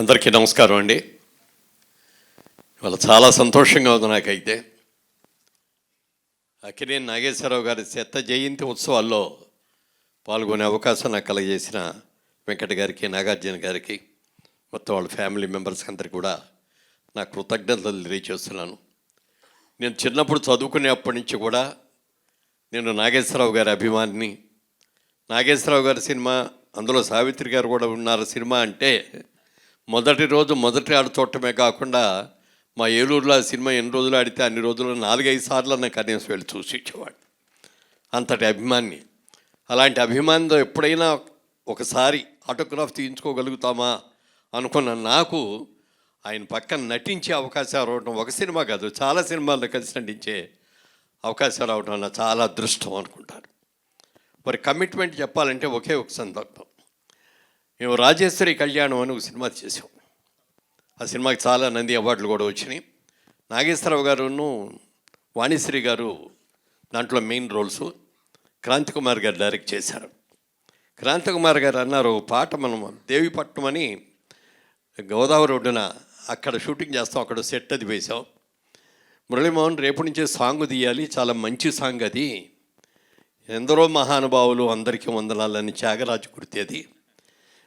అందరికీ నమస్కారం అండి. ఇవాళ చాలా సంతోషంగా ఉంది నాకైతే. అక్కినేని నాగేశ్వరరావు గారి శత జయంతి ఉత్సవాల్లో పాల్గొనే అవకాశం నాకు కలగజేసిన వెంకట గారికి, నాగార్జున గారికి, మొత్తం వాళ్ళ ఫ్యామిలీ మెంబర్స్ అందరికీ కూడా నా కృతజ్ఞతలు తెలియజేస్తున్నాను. నేను చిన్నప్పుడు చదువుకునేప్పటి నుంచి కూడా నేను నాగేశ్వరరావు గారి అభిమానిని. నాగేశ్వరరావు గారి సినిమా, అందులో సావిత్రి గారు కూడా ఉన్నారు సినిమా అంటే మొదటి రోజు మొదటి ఆడు చూడటమే కాకుండా మా ఏలూరులో ఆ సినిమా ఎన్ని రోజులు ఆడితే అన్ని రోజులు 4-5 సార్లు నాకు కనీసం వెళ్ళి చూసి ఇచ్చేవాడు. అంతటి అభిమాని. అలాంటి అభిమానితో ఎప్పుడైనా ఒకసారి ఆటోగ్రాఫ్ తీయించుకోగలుగుతామా అనుకున్న నాకు ఆయన పక్కన నటించే అవకాశం రావడం, ఒక సినిమా కాదు చాలా సినిమాల్లో కలిసి నటించే అవకాశం రావడం నా చాలా అదృష్టం అనుకుంటాను. మరి కమిట్మెంట్ చెప్పాలంటే ఒకే ఒక సందర్భం. మేము రాజేశ్వరి కళ్యాణం అని ఒక సినిమా చేసాం. ఆ సినిమాకి చాలా నంది అవార్డులు కూడా వచ్చినాయి. నాగేశ్వరరావు గారును వాణిశ్రీ గారు దాంట్లో మెయిన్ రోల్స్. క్రాంతి కుమార్ గారు డైరెక్ట్ చేశారు. క్రాంతి కుమార్ గారు అన్నారు, పాట మనం దేవిపట్నం అని గోదావరి ఒడ్డున అక్కడ షూటింగ్ చేస్తాం, అక్కడ సెట్ అది వేసాం. మురళీమోహన్ రేపు నుంచే సాంగ్ తీయాలి, చాలా మంచి సాంగ్ అది, ఎందరో మహానుభావులు అందరికీ వందనాలని త్యాగరాజు గుర్తి అది.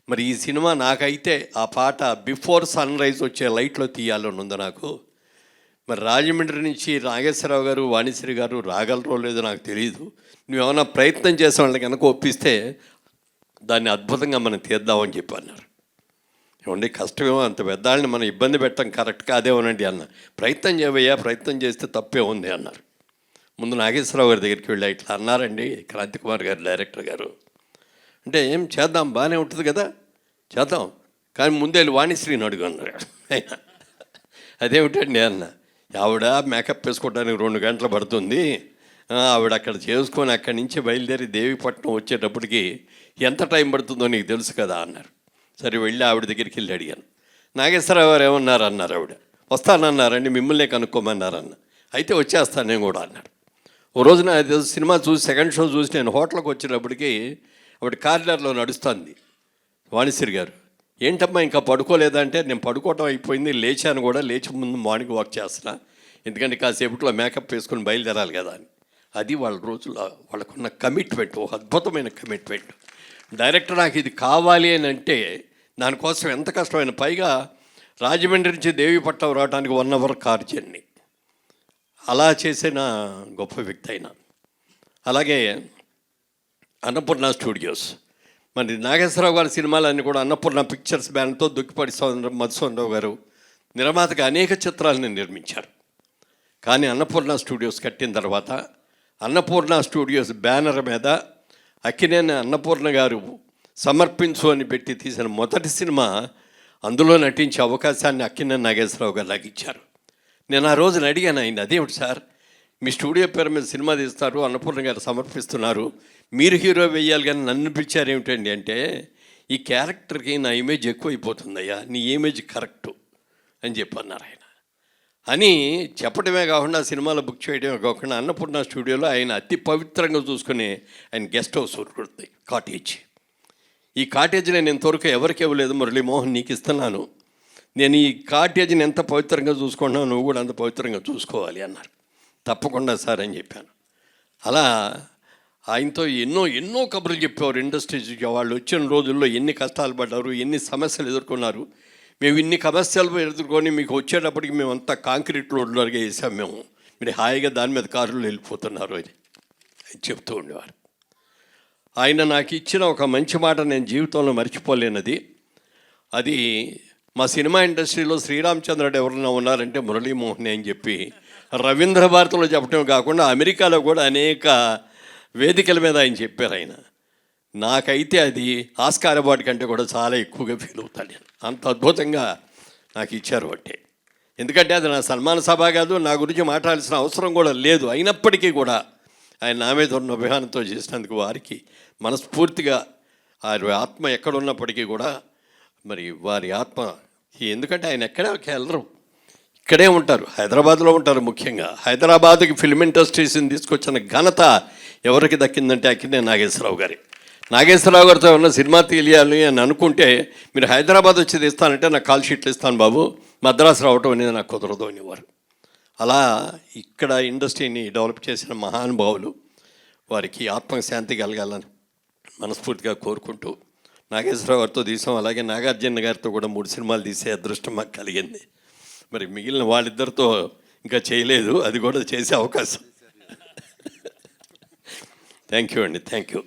మరి ఈ సినిమా నాకైతే ఆ పాట బిఫోర్ సన్ రైజ్ వచ్చే లైట్లో తీయాలని ఉంది నాకు. మరి రాజమండ్రి నుంచి నాగేశ్వరరావు గారు, వాణిశ్రీ గారు రాగలరో లేదో నాకు తెలియదు. నువ్వేమైనా ప్రయత్నం చేసే వాళ్ళకి కనుక ఒప్పిస్తే దాన్ని అద్భుతంగా మనం తీద్దామని చెప్పి అన్నారు. ఏమండి కష్టమేమో, అంత పెద్దాళ్ళని మనం ఇబ్బంది పెట్టడం కరెక్ట్ కాదేమోనండి అన్న. ప్రయత్నం చేయవయ్యా, ప్రయత్నం చేస్తే తప్పే ఉంది అన్నారు. ముందు నాగేశ్వరరావు గారి దగ్గరికి వెళ్ళి ఇట్లా అన్నారండి క్రాంతి కుమార్ గారు డైరెక్టర్ గారు అంటే, ఏం చేద్దాం బాగానే ఉంటుంది కదా చేద్దాం, కానీ ముందే వాణిశ్రీని అడుగు అన్నారు. అదేమిటండి అన్న, ఆవిడ మేకప్ వేసుకోవడానికి 2 గంటలు పడుతుంది, ఆవిడ అక్కడ చేసుకొని అక్కడి నుంచి బయలుదేరి దేవిపట్నం వచ్చేటప్పటికి ఎంత టైం పడుతుందో నీకు తెలుసు కదా అన్నారు. సరే వెళ్ళి ఆవిడ దగ్గరికి వెళ్ళి అడిగాను. నాగేశ్వరరావు గారు ఏమన్నారు అన్నారు. ఆవిడ వస్తానన్నారండి, మిమ్మల్నే కనుక్కోమన్నారన్న. అయితే వచ్చేస్తాను నేను కూడా అన్నాడు. ఓ రోజున సినిమా చూసి సెకండ్ షో చూసి నేను హోటల్కి వచ్చినప్పటికీ ఆవిడ కారిడార్లో నడుస్తుంది. వాణిశ్రీ గారు, ఏంటమ్మా ఇంకా పడుకోలేదంటే, నేను పడుకోవటం అయిపోయింది, లేచాను కూడా, లేచి ముందు మార్నింగ్ వాక్ చేస్తున్నా, ఎందుకంటే కాసేపట్లో మేకప్ వేసుకొని బయలుదేరాలి కదా అని. అది వాళ్ళ రోజుల్లో వాళ్ళకున్న కమిట్మెంట్, ఒక అద్భుతమైన కమిట్మెంట్. డైరెక్టర్ నాకు ఇది కావాలి అని అంటే దానికోసం ఎంత కష్టమైన, పైగా రాజమండ్రి నుంచి దేవిపట్నం రావడానికి 1 అవర్ కార్ జర్నీ. అలా చేసిన గొప్ప వ్యక్తి అయినా. అలాగే అన్నపూర్ణ స్టూడియోస్, మరి నాగేశ్వరరావు గారి సినిమాలన్నీ కూడా అన్నపూర్ణ పిక్చర్స్ బ్యానర్తో దుక్కిపాటి మధుసూదనరావు గారు నిర్మాతగా అనేక చిత్రాలను నిర్మించారు. కానీ అన్నపూర్ణ స్టూడియోస్ కట్టిన తర్వాత అన్నపూర్ణ స్టూడియోస్ బ్యానర్ మీద అక్కినేని అన్నపూర్ణ గారు సమర్పించు అని పెట్టి తీసిన మొదటి సినిమా, అందులో నటించే అవకాశాన్ని అక్కినేని నాగేశ్వరరావు గారు నాకు ఇచ్చారు. నేను ఆ రోజున అడిగాను ఆయన, అదేమిటి సార్ మీ స్టూడియో పేరు మీద సినిమా తీస్తారు, అన్నపూర్ణ గారు సమర్పిస్తున్నారు, మీరు హీరో వేయాలి కానీ నన్ను పిలిచారు ఏమిటండి అంటే, ఈ క్యారెక్టర్కి నా ఇమేజ్ ఎక్కువైపోతుందయ్యా, నీ ఇమేజ్ కరెక్టు అని చెప్పన్నారు ఆయన. అని చెప్పడమే కాకుండా సినిమాలో బుక్ చేయడమే కాకుండా అన్నపూర్ణ స్టూడియోలో ఆయన అతి పవిత్రంగా చూసుకుని ఆయన గెస్ట్ హౌస్ ఉంటుంది, కాటేజ్. ఈ కాటేజ్ నేను ఇంతవరకు ఎవరికి ఇవ్వలేదు, మురళీమోహన్ నీకు ఇస్తున్నాను, నేను ఈ కాటేజ్ని ఎంత పవిత్రంగా చూసుకుంటున్నావు, నువ్వు కూడా అంత పవిత్రంగా చూసుకోవాలి అన్నారు. తప్పకుండా సార్ అని చెప్పాను. అలా ఆయనతో ఎన్నో కబుర్లు చెప్పేవారు. ఇండస్ట్రీకి వాళ్ళు వచ్చిన రోజుల్లో ఎన్ని కష్టాలు పడ్డారు, ఎన్ని సమస్యలు ఎదుర్కొన్నారు, మేము ఇన్ని సమస్యలు ఎదుర్కొని మీకు వచ్చేటప్పటికి మేము అంతా కాంక్రీట్ రోడ్లగా వేసాం, మేము మీరు హాయిగా దాని మీద కారులో వెళ్ళిపోతున్నారు అని చెప్తూ ఉండేవారు. ఆయన నాకు ఇచ్చిన ఒక మంచి మాట నేను జీవితంలో మర్చిపోలేనది. అది మా సినిమా ఇండస్ట్రీలో శ్రీరామచంద్రుడు ఎవరన్నా ఉన్నారంటే మురళీమోహన్ అని చెప్పి రవీంద్ర భారతిలో చెప్పడమే కాకుండా అమెరికాలో కూడా అనేక వేదికల మీద ఆయన చెప్పారు. ఆయన నాకైతే అది ఆస్కార్ అవార్డు కంటే కూడా చాలా ఎక్కువగా ఫీల్ అవుతాను. అంత అద్భుతంగా నాకు ఇచ్చారు అంటే, ఎందుకంటే అది నా సన్మాన సభ కాదు, నా గురించి మాట్లాడాల్సిన అవసరం కూడా లేదు. అయినప్పటికీ కూడా ఆయన నా మీద ఉన్న అభిమానంతో చేసినందుకు వారికి మనస్ఫూర్తిగా వారి ఆత్మ ఎక్కడున్నప్పటికీ కూడా, మరి వారి ఆత్మ, ఎందుకంటే ఆయన ఎక్కడే వెళ్ళరు, ఇక్కడే ఉంటారు, హైదరాబాద్లో ఉంటారు. ముఖ్యంగా హైదరాబాద్కి ఫిల్మ్ ఇండస్ట్రీస్ని తీసుకొచ్చిన ఘనత ఎవరికి దక్కిందంటే అక్కినేని నాగేశ్వరరావు గారి. నాగేశ్వరరావు గారితో ఉన్న సినిమా తీయాలి అని అనుకుంటే మీరు హైదరాబాద్ వచ్చి తీస్తానంటే నాకు కాల్ షీట్లు ఇస్తాను బాబు, మద్రాసు రావటం అనేది నాకు కుదరదు అనేవారు. అలా ఇక్కడ ఇండస్ట్రీని డెవలప్ చేసిన మహానుభావులు, వారికి ఆత్మశాంతి కలగాలని మనస్ఫూర్తిగా కోరుకుంటూ నాగేశ్వరరావు గారితో తీసాం. అలాగే నాగార్జున గారితో కూడా 3 సినిమాలు తీసే అదృష్టం మాకు కలిగింది. మరి మిగిలిన వాళ్ళిద్దరితో ఇంకా చేయలేదు, అది కూడా చేసే అవకాశం. థ్యాంక్ యూ అండి, థ్యాంక్ యూ.